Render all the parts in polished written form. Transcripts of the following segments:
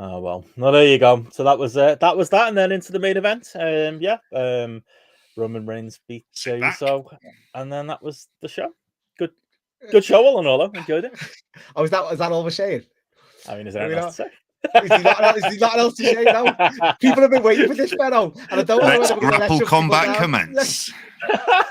Oh well, no, there you go. So that was that, and then into the main event. Roman Reigns beat Jey Uso, and then that was the show. Good show all in all. Though. Enjoyed it. Oh, is that all we're saying? I mean, is there anything else to say? Is there nothing else to say now? People have been waiting for this, Benno, and I don't know whether we're going to let some combat commence.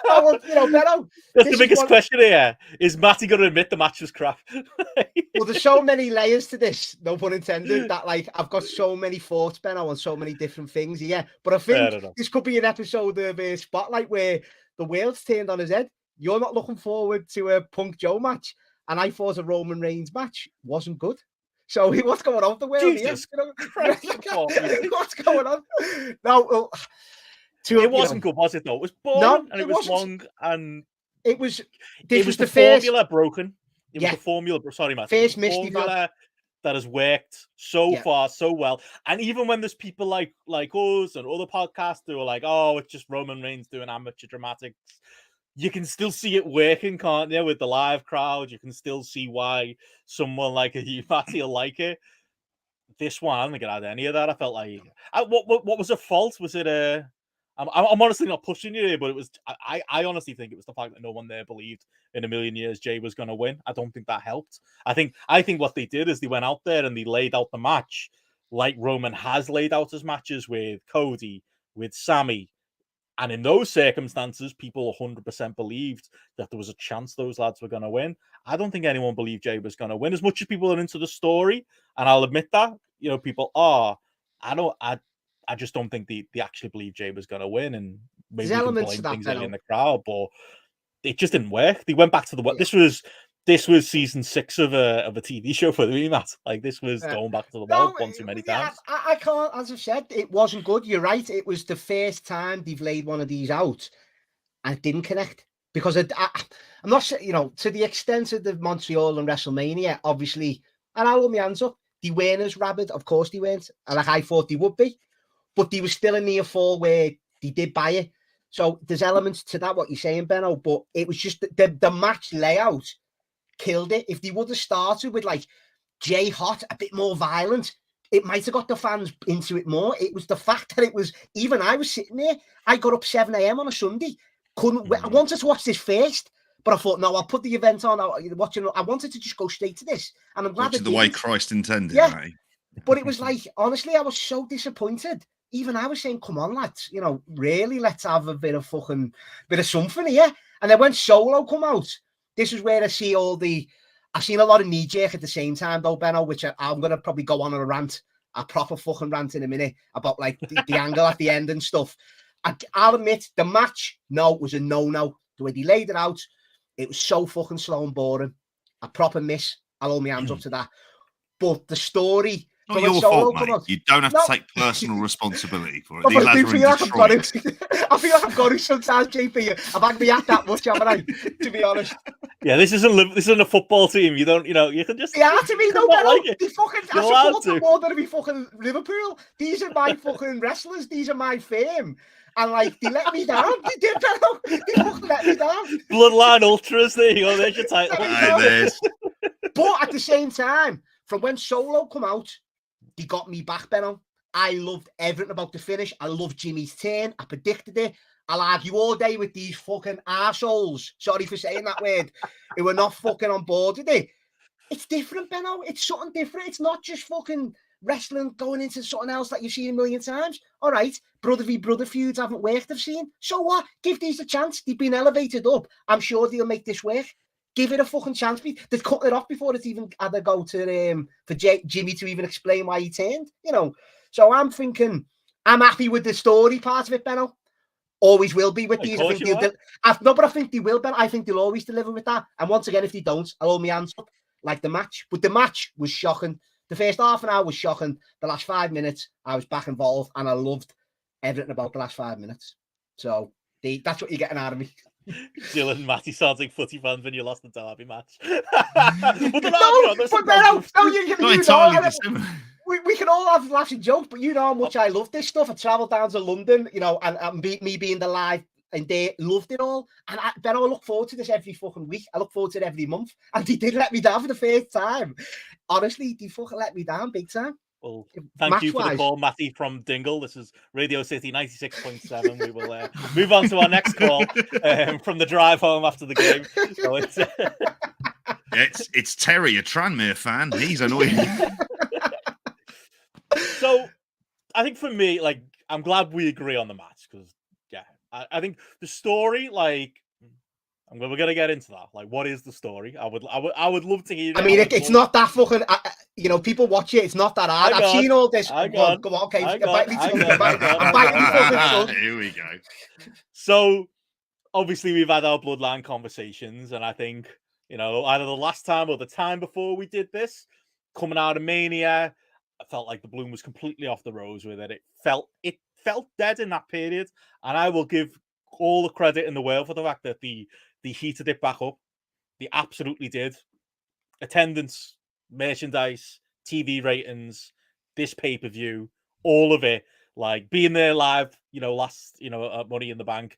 Oh, well, Benno, that's the biggest question here. Is Matty going to admit the match was crap? Well, there's so many layers to this, no pun intended, that like I've got so many thoughts, Benno, on so many different things. Yeah, but I think this could be an episode of Spotlight where the world's turned on his head. You're not looking forward to a Punk Joe match, and I thought a Roman Reigns match wasn't good. So what's going on with the world? Jesus Christ, what's going on? No, it wasn't good, was it? Though it was boring and it was long, and it was. It was the formula broken. It was the formula. Sorry, Matt. First formula that has worked so far so well, and even when there's people like us and other podcasts who are like, "Oh, it's just Roman Reigns doing amateur dramatics," you can still see it working, can't you? With the live crowd, you can still see why someone like a Matty will like it. This one, I didn't get out of any of that. I felt like, what was a fault? Was it a? I'm honestly not pushing you here, but it was. I honestly think it was the fact that no one there believed in a million years Jey was going to win. I don't think that helped. I think what they did is they went out there and they laid out the match like Roman has laid out his matches with Cody, with Sammy. And in those circumstances, people 100% believed that there was a chance those lads were going to win. I don't think anyone believed Jey was going to win, as much as people are into the story. And I'll admit that, people are. I just don't think they actually believe Jey was going to win. And maybe you can blame things in the crowd, but it just didn't work. They went back to the This was season 6 of a TV show for me, Matt. Like, this was going back to the well one too many times. I can't, as I've said, it wasn't good. You're right. It was the first time they've laid one of these out and it didn't connect. Because I'm not, to the extent of the Montreal and WrestleMania, obviously, and I'll hold my hands up, they weren't as rabid. Of course they weren't. And like I thought they would be. But they were still a near fall where they did buy it. So there's elements to that, what you're saying, Benno. But it was just the match layout killed it. If they would have started with like Jey hot, a bit more violent, it might have got the fans into it more. It was the fact that it was, even I was sitting there, I got up 7 a.m. on a Sunday, I wanted to watch this first, but I thought, no, I'll put the event on. I wanted to just go straight to this, and I'm glad the way Christ intended. Yeah, right? But it was like, honestly, I was so disappointed. Even I was saying, come on, lads, really, let's have a bit of something here. And then when Solo come out, this is where I see I've seen a lot of knee-jerk at the same time, though, Benno, which I'm going to probably go on a rant, a proper fucking rant in a minute about, like, the angle at the end and stuff. I'll admit, the match, was a no-no. The way they laid it out, it was so fucking slow and boring. A proper miss. I'll hold my hands up to that. But the story... Not your fault, mate. You don't have to take personal responsibility for it. I feel like I've got it sometimes, JP. I've had me at that much, haven't I? To be honest. Yeah, this isn't a football team. You don't, you can just. Yeah, to me, no, like they fucking. I support them more than be fucking Liverpool. These are my fucking wrestlers. These are my fame. And like they let me down. They did, They fucking let me down. Bloodline Ultras. There you go. There's your title. But at the same time, from when Solo come out, he got me back, Benno. I loved everything about the finish. I loved Jimmy's turn. I predicted it. I'll argue all day with these fucking arseholes. Sorry for saying that word. Who were not fucking on board with it. It's different, Benno. It's something different. It's not just fucking wrestling going into something else that you've seen a million times. All right, brother v brother feuds haven't worked, I've seen. So what? Give these a chance. They've been elevated up. I'm sure they'll make this work. Give it a fucking chance. They've cut it off before it's even had to go to for Jimmy to even explain why he turned. So I'm thinking I'm happy with the story part of it, Benno. Always will be with these. But I think they will, Ben. I think they'll always deliver with that. And once again, if they don't, I'll hold my hands up like the match. But the match was shocking. The first half an hour was shocking. The last 5 minutes, I was back involved, and I loved everything about the last 5 minutes. So that's what you're getting out of me. Dylan, Matty sounds like footy fans when you lost the derby match. We can all have laughs and jokes, but you know how much I love this stuff. I travelled down to London, and me being the live and they loved it all. And I look forward to this every fucking week. I look forward to it every month. And they did let me down for the first time. Honestly, they fucking let me down big time. Well, thank you for the match-wise. call, Matty from Dingle. This is Radio City 96.7. We will move on to our next call from the drive home after the game. So it's Terry, a Tranmere fan. He's annoying. So I think for me, like, I'm glad we agree on the match because, yeah, I think the story, like, we're gonna get into that. Like, what is the story? I would love to hear. I mean, it's not that fucking. You know, people watch it. It's not that hard. I've seen all this. Come on, okay. I'm biting fucking. Here we go. So, obviously, we've had our Bloodline conversations, and I think, you know, either the last time or the time before we did this, coming out of Mania, I felt like the bloom was completely off the rose with it. It felt dead in that period, and I will give all the credit in the world for the fact that they heated it back up. They absolutely did. Attendance, merchandise, TV ratings, this pay-per-view, all of it, like being there live, you know, last, you know, at Money in the Bank,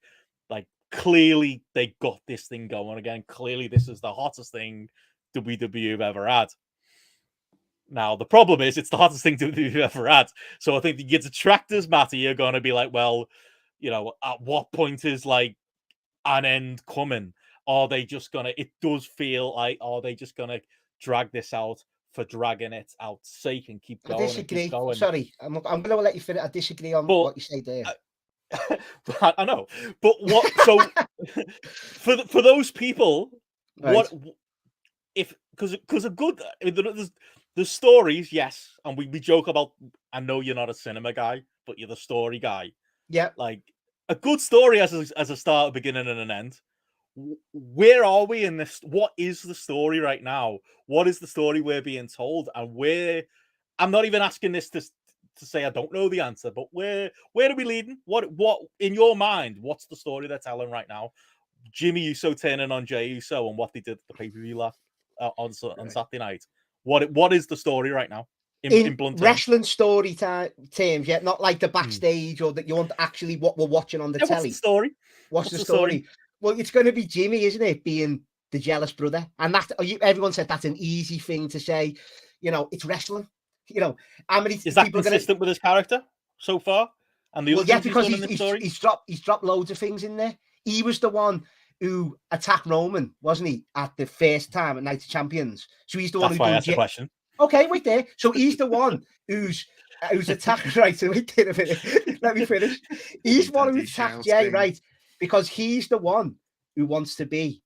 like clearly they got this thing going again. Clearly this is the hottest thing WWE have ever had. Now, the problem is it's the hottest thing WWE have ever had. So I think the detractors, Matty, are going to be like, well, you know, at what point is like an end coming? Are they just gonna? It does feel like, are they just gonna drag this out for dragging it out's sake and keep going? I disagree. And keep going? Sorry, I'm gonna let you finish. I disagree on what you say there. I know, but what? So for those people, right. What if? Because a good there's stories, yes, and we joke about. I know you're not a cinema guy, but you're the story guy. Yeah, like a good story as a start, a beginning, and an end. Where are we in this? What is the story right now? What is the story we're being told? And where? I'm not even asking this to say I don't know the answer, but where are we leading? What in your mind? What's the story they're telling right now? Jimmy Uso turning on Jey Uso and what they did at the pay-per-view on Saturday night. What is the story right now? In blunt wrestling story terms, yeah, not like the backstage or that you want actually what we're watching on the telly. What's the story? What's the story? Well, it's going to be Jimmy, isn't it? Being the jealous brother. And everyone said that's an easy thing to say. You know, it's wrestling. You know, how many is that consistent with his character so far? And the because he's dropped loads of things in there. He was the one who attacked Roman, wasn't he, at the first time at Night of Champions? So he's the one who done the question. Okay, wait there. So he's the one who's attacked. Right, so wait there a minute. Let me finish. He's the one who attacked Jey, right? Because he's the one who wants to be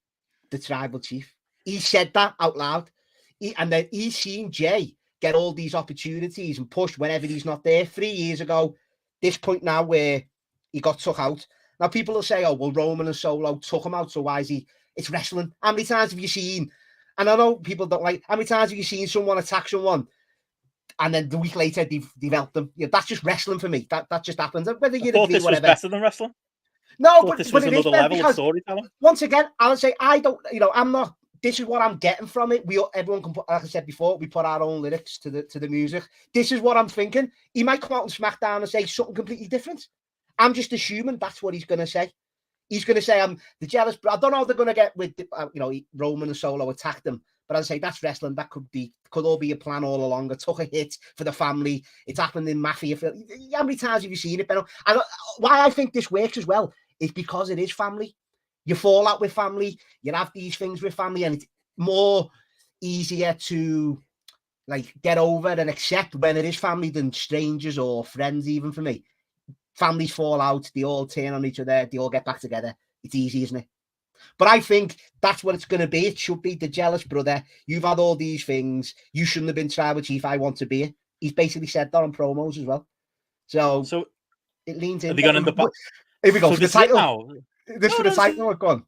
the tribal chief. He said that out loud. And then he's seen Jey get all these opportunities and pushed whenever he's not there. 3 years ago, this point now where he got took out. Now, people will say, oh, well, Roman and Solo took him out, so why is he? It's wrestling. How many times have you seen, and I know people don't like, how many times have you seen someone attack someone and then the week later they've helped them? Yeah, that's just wrestling for me. That just happens. Whether you agree, this whatever. Was better than wrestling? No, but this was another level of storytelling. Once again, I'll say I don't. You know, I'm not. This is what I'm getting from it. Everyone can put, like I said before, we put our own lyrics to the music. This is what I'm thinking. He might come out on SmackDown and say something completely different. I'm just assuming that's what he's going to say. He's going to say, I'm the jealous. I don't know how they're going to get with, Roman and Solo attack them. But I'd say that's wrestling. That could all be a plan all along. I took a hit for the family. It's happened in Mafia. How many times have you seen it, Ben? And why I think this works as well is because it is family. You fall out with family. You have these things with family, and it's more easier to get over and accept when it is family than strangers or friends. Even for me, families fall out. They all turn on each other. They all get back together. It's easy, isn't it? But I think that's what it's going to be. It should be the jealous brother. You've had all these things. You shouldn't have been tribal chief. I want to be it. He's basically said that on promos as well. So it leans in. Are they going to Here we go. So for the title. Now. This for the title. Go on.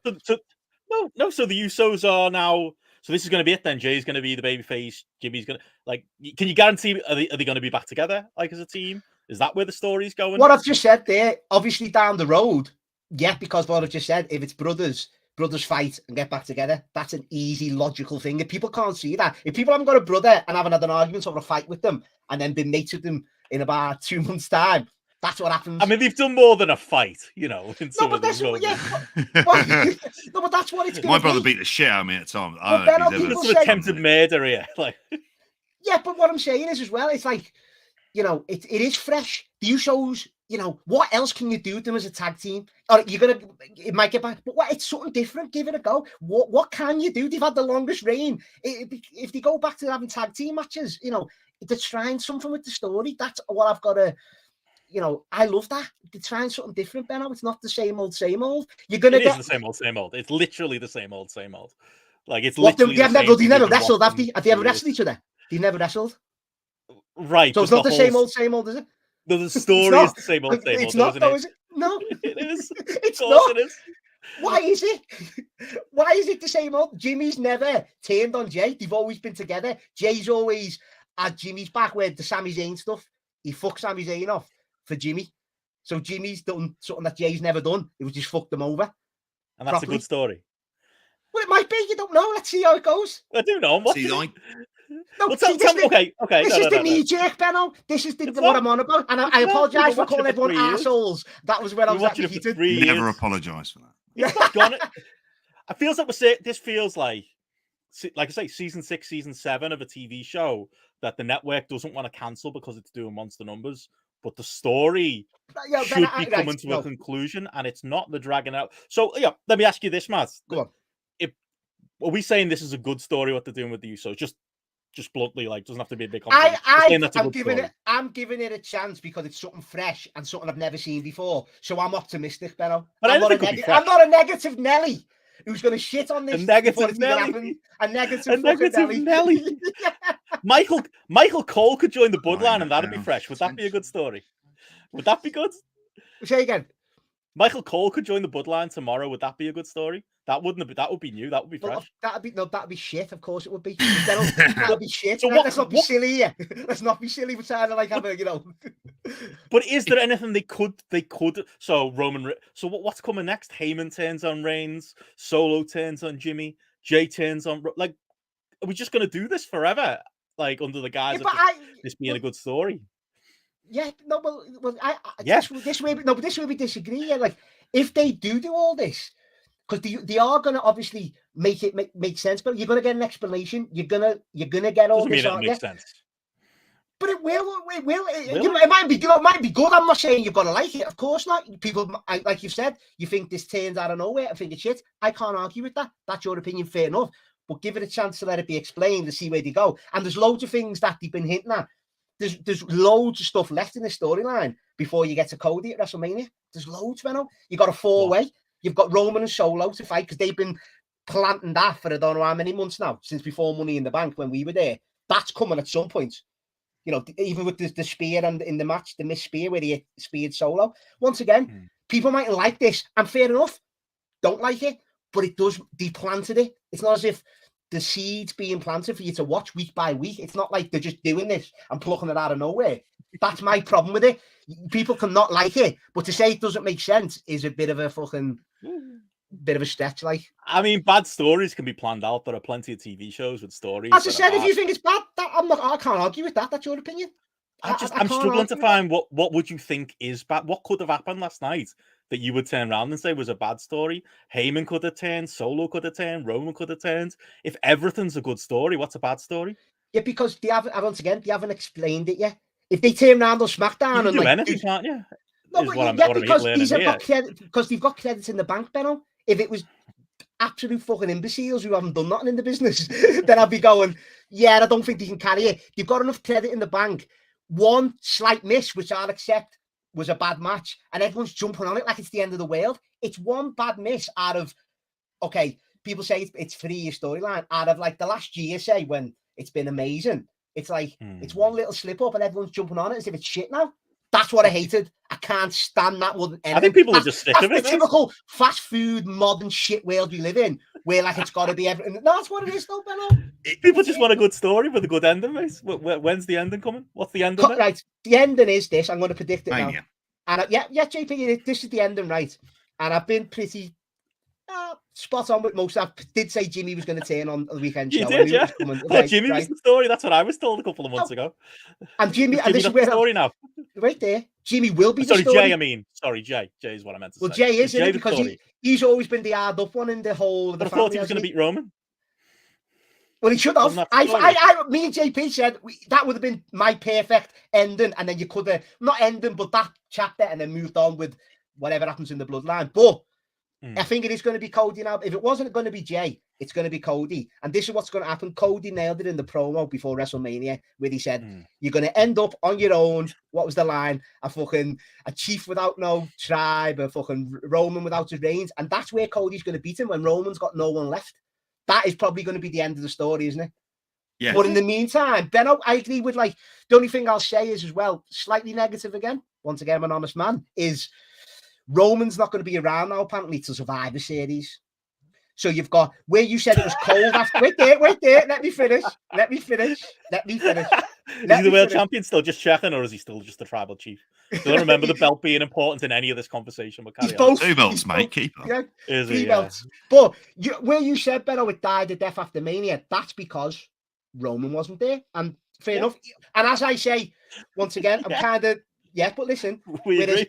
No. So the Usos are now. So this is going to be it then. Jay's going to be the babyface. Jimmy's going to Can you guarantee? Are they going to be back together as a team? Is that where the story's going? What I've just said there, obviously down the road, yeah, because what I've just said, if it's brothers fight and get back together, that's an easy, logical thing. If people can't see that, if people haven't got a brother and haven't had an argument over a fight with them and then been mates with them in about 2 months' time, that's what happens. I mean, they've done more than a fight, in some of these moments. No, but that's what it's going to be. My brother beat the shit out of me at times. It's an attempted murder here. Yeah, but what I'm saying is as well, it's like, you know, it is fresh. The Usos, you know, what else can you do with them as a tag team? Or it might get back, but it's something different. Give it a go. What can you do? They've had the longest reign. If they go back to having tag team matches, you know, they're trying something with the story. That's what I've got to, you know, I love that. They're trying something different, Benno. It's not the same old, same old. You're going to get... It is the same old, same old. It's literally the same old, same old. Like, it's what, literally they've never wrestled, have they? Have they ever years. wrestled each other? They've never wrestled? Right. So it's not the same old, is it? The story is the same old, same old. It's not, though, is it? No. It is. It's of course not. It is. Why is it? Why is it the same old? Jimmy's never turned on Jay. They've always been together. Jay's always had Jimmy's back where the Sami Zayn stuff. He fucked Sami Zayn off for Jimmy. So Jimmy's done something that Jay's never done. It was just fucked them over. And that's properly. A good story. Well, it might be. You don't know. Let's see how it goes. I do know. What see, like... No, well, tell me. Okay. This is the knee jerk, Benno. This is what I'm on about. And I apologise for calling everyone assholes. That was when I was actually heated. Never apologise for that. I feels like this feels like I say, season 6, season 7 of a TV show that the network doesn't want to cancel because it's doing monster numbers, but the story should be coming to a conclusion, and it's not. The dragging out. So let me ask you this, Matt. Go on. Are we saying this is a good story? What they're doing with the Usos? Just bluntly, like, doesn't have to be a big conversation. I'm giving it a chance because it's something fresh and something I've never seen before. So I'm optimistic, Benno. I'm not a negative Nelly who's going to shit on this. A negative Nelly. A negative Nelly. Michael Cole could join the Bloodline, and that'd be fresh. Would that be a good story? Would that be good? Say again. Michael Cole could join the Bloodline tomorrow. Would that be a good story? That would be new. That would be fresh. That'd be shit. Of course it would be. That'd be shit. So let's not be silly here. Let's not be silly. We're trying to have a, you know. But is there anything they could? So what's coming next? Heyman turns on Reigns. Solo turns on Jimmy. Jay turns on. Like, are we just gonna do this forever? Like, under the guise of this being a good story? Yeah. No. Well. This way we disagree. Yeah. Like, if they do all this. Because they are going to obviously make it make sense, but you're going to get an explanation. You're gonna get all this. Doesn't mean it makes sense. But it will. It might be good. It might be good. I'm not saying you've got to like it. Of course not. People, like you've said, you think this turns out of nowhere. I think it's shit. I can't argue with that. That's your opinion. Fair enough. But give it a chance to let it be explained to see where they go. And there's loads of things that they've been hinting at. There's loads of stuff left in the storyline before you get to Cody at WrestleMania. There's loads, Benno. You got a 4-way. You've got Roman and Solo to fight because they've been planting that for I don't know how many months now, since before Money in the Bank when we were there. That's coming at some point. You know, even with the spear and in the match, the missed spear where he speared Solo. Once again, people mightn't like this, and fair enough, don't like it, but it does. They planted it. It's not as if the seeds being planted for you to watch week by week. It's not like they're just doing this and plucking it out of nowhere. That's my problem with it. People can not like it, but to say it doesn't make sense is a bit of a fucking bit of a stretch. Like, I mean, bad stories can be planned out. There are plenty of TV shows with stories. As I said, if you think it's bad, I can't argue with that. That's your opinion. I'm struggling to find what would you think is bad. What could have happened last night that you would turn around and say was a bad story? Heyman could have turned, Solo could have turned, Roman could have turned. If everything's a good story, what's a bad story? Yeah, because they haven't explained it yet. If they turn around on SmackDown you and do anything, can't you? No, because they've got credits in the bank, Benno. If it was absolute fucking imbeciles who haven't done nothing in the business, then I'd be going, yeah, I don't think they can carry it. You've got enough credit in the bank. One slight miss, which I'll accept, was a bad match, and everyone's jumping on it like it's the end of the world. It's one bad miss out of, okay, people say it's 3-year storyline. Out of like the last year, say, when it's been amazing. It's like, it's one little slip up and everyone's jumping on it as if it's shit now. That's what I hated. I can't stand that more than anything. I think people are just sick of it. That's the typical fast food, modern shit world we live in, where like it's got to be everything. No, that's what it is, though, Benno. People just want a good story with a good ending, mate. When's the ending coming? What's the ending? Right, the ending is this. I'm going to predict it now. Yeah. And JP, this is the ending, right? And I've been pretty spot on with most. I did say Jimmy was going to turn on the weekend show. You did, yeah. Jimmy was the story. That's what I was told a couple of months ago. And Jimmy, and this is where the story now. Right there, Jimmy will be the story. Jay, I mean. Sorry, Jay. Jay is what I meant to say. Well, Jay is, because he's always been the hard up one in the whole of the family. I thought he was going to beat Roman. Well, he should have. Me and JP said that would have been my perfect ending, and then you could have not ending, but that chapter, and then moved on with whatever happens in the bloodline. But I think it is going to be Cody now. If it wasn't going to be Jay, it's going to be Cody, and this is what's going to happen. Cody nailed it in the promo before WrestleMania, where he said, "You're going to end up on your own." What was the line? A chief without no tribe, a fucking Roman without his reins, and that's where Cody's going to beat him when Roman's got no one left. That is probably going to be the end of the story, isn't it? Yeah. But in the meantime, Benno, I agree with the only thing I'll say is as well, slightly negative again. Once again, I'm an honest man. Is Roman's not going to be around now apparently to Survivor Series. So you've got where you said it was cold after. Wait there. Let me finish. Is he the world champion still? Just checking, or is he still just the tribal chief? Don't remember the belt being important in any of this conversation. But carry on. 2 belts, mate. Keep up. Yeah, is 3 belts. But where you said, Benno, it died a death after Mania, that's because Roman wasn't there. And fair enough. And as I say, once again, I'm kind of, but listen. We agree.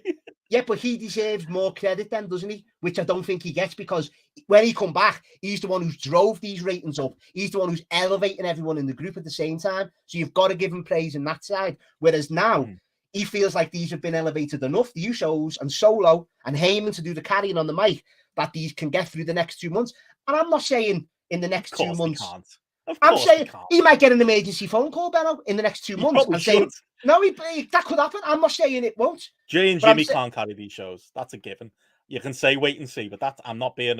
Yeah, but he deserves more credit then, doesn't he? Which I don't think he gets, because when he come back, he's the one who's drove these ratings up. He's the one who's elevating everyone in the group at the same time. So you've got to give him praise in that side. Whereas now, he feels like these have been elevated enough, the Usos and Solo and Heyman to do the carrying on the mic, that these can get through the next 2 months. And I'm not saying in the next 2 months. I'm saying he might get an emergency phone call, Benno, in the next 2 months. And saying, no, that could happen. I'm not saying it won't. Jay and Jimmy can't carry these shows. That's a given. You can say wait and see, but I'm not being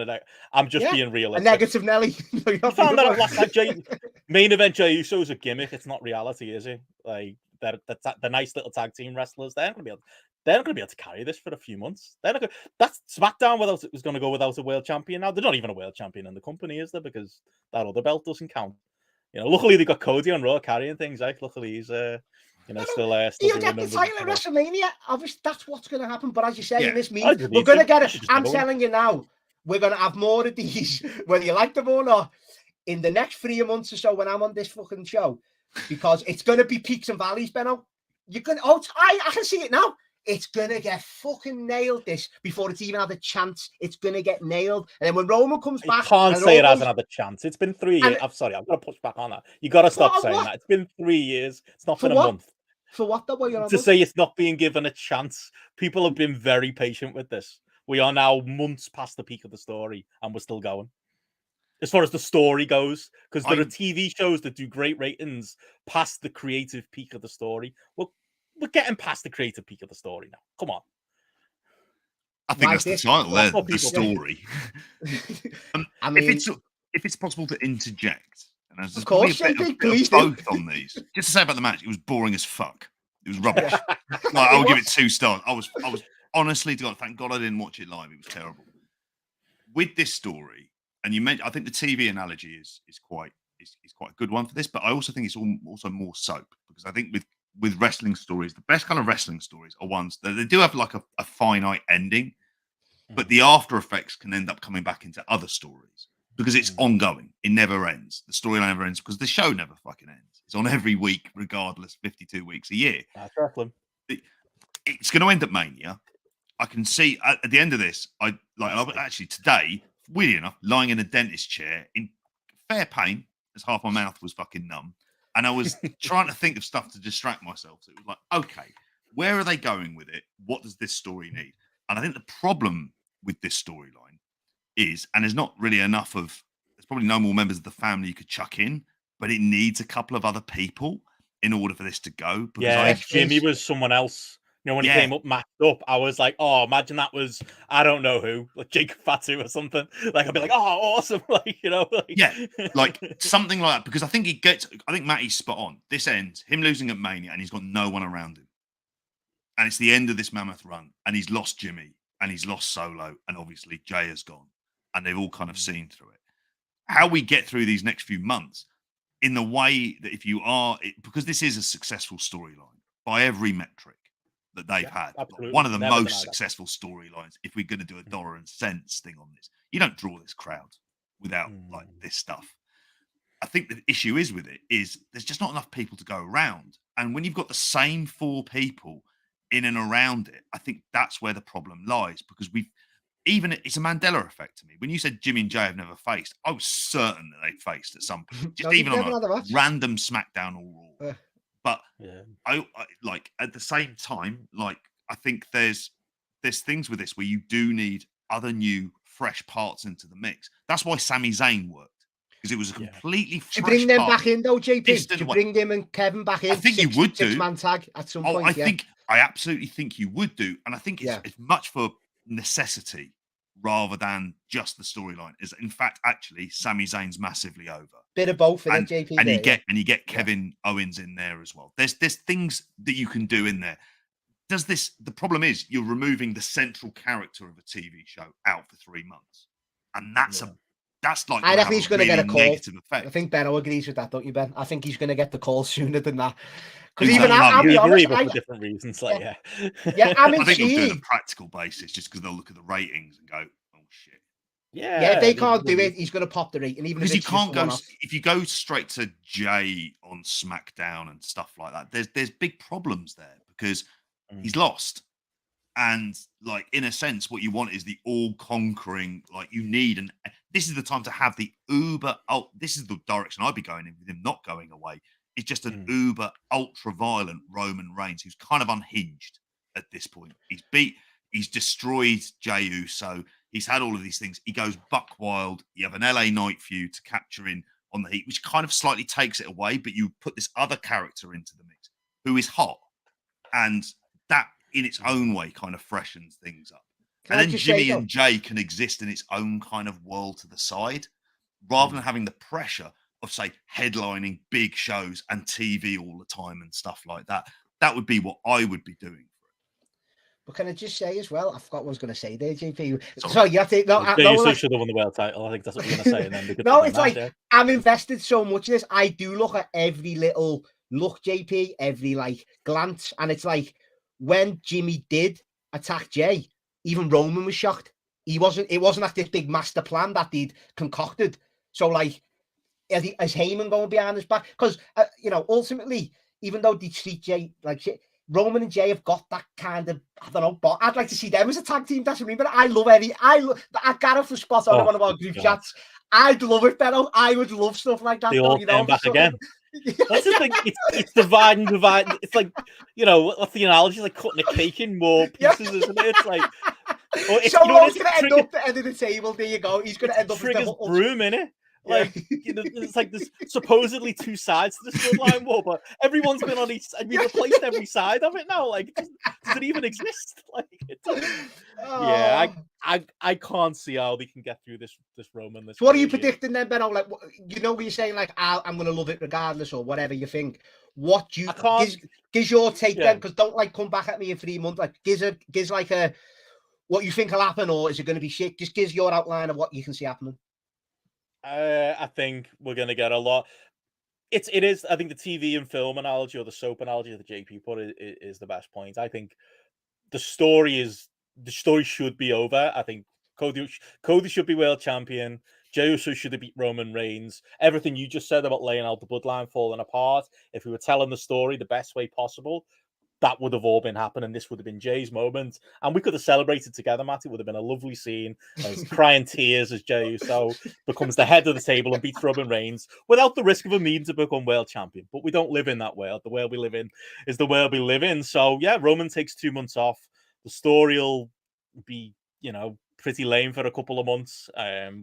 I'm just being realistic. A negative Nelly. You found that out last night, Jay. Main event Jey Uso is a gimmick. It's not reality, is it? Like the nice little tag team wrestlers. They're not going to be able to carry this for a few months. That's SmackDown was going to go without a world champion now. They're not even a world champion in the company, is there? Because that other belt doesn't count. Luckily they got Cody on Raw carrying things. Like, luckily he's still he'll get the title at WrestleMania. Obviously, that's what's going to happen. But as you say, in this meeting, we're going to get it. I'm telling you now, we're going to have more of these, whether you like them or not, in the next 3 months or so when I'm on this fucking show, because it's going to be peaks and valleys, Benno. You're going to, I can see it now. It's going to get fucking nailed this before it's even had a chance. It's going to get nailed. And then when Roman comes back... You can't say it hasn't had a chance. It's been 3 years. I'm sorry, I'm going to push back on that. You got to stop saying that. It's been 3 years. It's not been a month. For what, though? To say it's not being given a chance. People have been very patient with this. We are now months past the peak of the story, and we're still going. As far as the story goes, because there are TV shows that do great ratings past the creative peak of the story. Well, we're getting past the creative peak of the story now. Come on. I think that's the title there, the story. I mean, if it's possible to interject, and there's of course, please both on these. Just to say about the match, it was boring as fuck. It was rubbish. I would give it 2 stars. I was honestly, thank God I didn't watch it live. It was terrible. With this story, and I think the TV analogy is quite a good one for this, but I also think it's also more soap, because I think with wrestling stories, the best kind of wrestling stories are ones that they do have like a finite ending, but the after effects can end up coming back into other stories because it's ongoing. It never ends. The storyline never ends because the show never fucking ends. It's on every week, regardless, 52 weeks a year. That's wrestling. It's going to end at Mania. I can see at the end of this, I actually today, weirdly enough, lying in a dentist chair in fair pain, as half my mouth was fucking numb. And I was trying to think of stuff to distract myself. So it was like, okay, where are they going with it? What does this story need? And I think the problem with this storyline is, and there's not really enough there's probably no more members of the family you could chuck in, but it needs a couple of other people in order for this to go. Because Jimmy was someone else. When he came up, matched up, I was like, oh, imagine that was, I don't know who, like Jacob Fatu or something. Like, I'd be like, oh, awesome. Like something like that. Because I think Matty's spot on. This ends, him losing at Mania, and he's got no one around him. And it's the end of this mammoth run, and he's lost Jimmy, and he's lost Solo, and obviously Jay has gone. And they've all kind of seen through it. How we get through these next few months, in the way that because this is a successful storyline by every metric that they've had. Absolutely. One of the most successful storylines, if we're going to do a dollar and cents thing on this. You don't draw this crowd without like this stuff. I think the issue is with it is there's just not enough people to go around. And when you've got the same 4 people in and around it, I think that's where the problem lies, because even it's a Mandela effect to me. When you said Jimmy and Jay have never faced, I was certain that they faced at some point, just even on a random SmackDown or Raw. But I like at the same time, like I think there's things with this where you do need other new fresh parts into the mix. That's why Sami Zayn worked, because it was a completely fresh. To bring them back in though, JP. To bring them and Kevin back in. I think you would do 6-man tag at some point. I absolutely think you would do, and I think it's much for necessity rather than just the storyline. Is in fact actually Sami Zayn's massively over. Bit of both, and JP. And you get Kevin Owens in there as well. There's things that you can do in there. The problem is you're removing the central character of a TV show out for 3 months, and that's like I reckon he's going to get a call. Negative effect. I think Benno agrees with that, don't you, Ben? I think he's going to get the call sooner than that. Because even I'll be honest, for different reasons. Like, I'm intrigued. I think he'll do it on a practical basis, just because they'll look at the ratings and go, "Oh shit." Yeah, if they can't do it, he's going to pop the rating. Even because you can't go if you go straight to Jay on SmackDown and stuff like that. There's big problems there because he's lost, and like in a sense, what you want is the all-conquering. Like you need, and this is the time to have the uber. Oh, this is the direction I'd be going in with him not going away. It's just an uber ultra-violent Roman Reigns who's kind of unhinged at this point. He's destroyed Jey Uso. He's had all of these things. He goes buck wild. You have an LA Knight feud to capture in on the heat, which kind of slightly takes it away, but you put this other character into the mix who is hot. And that in its own way kind of freshens things up. And then Jimmy and Jay can exist in its own kind of world to the side, rather than having the pressure of, say, headlining big shows and TV all the time and stuff like that. That would be what I would be doing. But can I just say as well, I forgot what I was going to say there, JP. Sorry, you have to... You should have won the world title. I think that's what you're going to say. And then no, it's like, I'm invested so much in this. I do look at every little look, JP, every, like, glance. And it's like, when Jimmy did attack Jay, even Roman was shocked. It wasn't like this big master plan that they'd concocted. So, like, is Heyman going behind his back? Because, ultimately, even though they treat Jay like shit, Roman and Jay have got that kind of, I don't know, but I'd like to see them as a tag team. That's what I mean. But I Gareth was spot on in one of our group chats. I'd love it, Benno. I would love stuff like that. They all came back again. That's the thing. It's divide and divide. It's like, what's the analogy? It's like cutting a cake in more pieces, isn't it? It's like, He's going to end up at the end of the table. There you go. He's going to end up triggers broom, innit? Like, it's like there's supposedly two sides to the Bloodline war, but everyone's been on each side. We've replaced every side of it now. Like, does it even exist? Like, it doesn't. Yeah, I can't see how they can get through this Roman. So what are you predicting then, Benno? Like, what you're saying, like, I'm going to love it regardless, or whatever you think. What do you gives your take then? Because don't come back at me in 3 months. Like, gives like a what you think will happen, or is it going to be shit? Just gives your outline of what you can see happening. I think we're going to get a lot. It is. I think the TV and film analogy, or the soap analogy that JP put is the best point. I think the story should be over. I think Cody should be world champion. Jey Uso should have beat Roman Reigns. Everything you just said about laying out the bloodline falling apart. If we were telling the story the best way possible, that would have all been happening. This would have been Jay's moment, and we could have celebrated together, Matt. It would have been a lovely scene. Crying tears as Jey Uso becomes the head of the table and beats Roman Reigns without the risk of him needing to become world champion. But we don't live in that world. The world we live in is the world we live in. So yeah, Roman takes 2 months off. The story will be, pretty lame for a couple of months.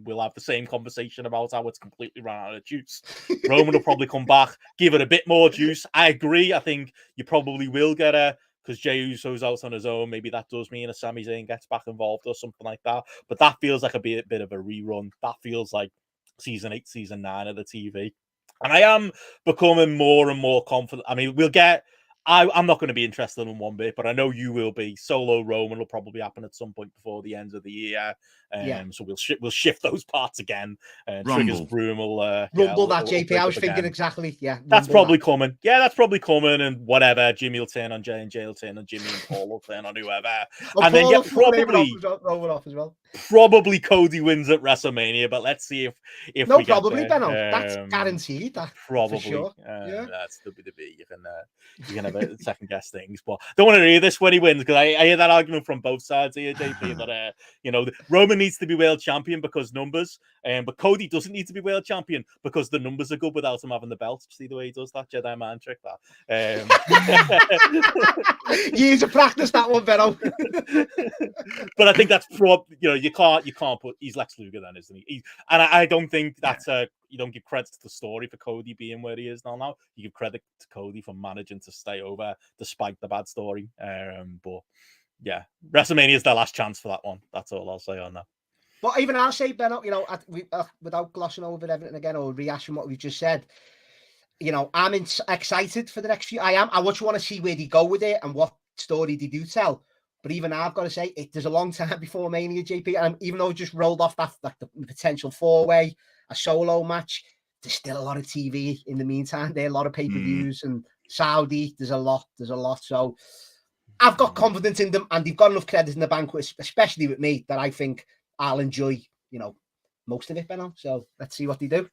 We'll have the same conversation about how it's completely run out of juice. Roman will probably come back, give it a bit more juice. I agree. I think you probably will get because Jey Uso's out on his own. Maybe that does mean a Sami Zayn gets back involved or something like that. But that feels like a bit of a rerun. That feels like season 8, season 9 of the TV. And I am becoming more and more confident. I mean, we'll get... I'm not going to be interested in one bit, but I know you will be. Solo Roman will probably happen at some point before the end of the year. So we'll shift those parts again. Triggers Broom will Rumble that, JP. I was thinking exactly. Yeah, that's probably coming. Yeah, that's probably coming. And whatever, Jimmy will turn on Jay, and Jay will turn on Jimmy, and Paul will turn on whoever. And then probably Cody wins at WrestleMania. But let's see if no, we probably Benno. That's guaranteed. That probably. for sure. That's WWE. You can second guess things. But don't want to hear this when he wins, because I hear that argument from both sides here, JP, that Roman needs to be world champion because numbers, but Cody doesn't need to be world champion because the numbers are good without him having the belt. See the way he does that Jedi mind trick? That years of practice that one, Benno. But I think that's you can't put, he's Lex Luger then, isn't he? And I don't think that's you don't give credit to the story for Cody being where he is now. You give credit to Cody for managing to stay over despite the bad story. But yeah, WrestleMania is their last chance for that one. That's all I'll say on that. But even I'll say, Benno, without glossing over everything again or rehashing what we've just said, I'm excited for the next few. I am. I just want to see where they go with it and what story they do tell. But even I've got to say, there's a long time before Mania, JP. And even though it just rolled off that the potential 4-way, a solo match, there's still a lot of TV in the meantime. There are a lot of pay-per-views and Saudi. There's a lot. So I've got confidence in them, and they've got enough credit in the bank, especially with me, that I think I'll enjoy, most of it, Benno. So let's see what they do.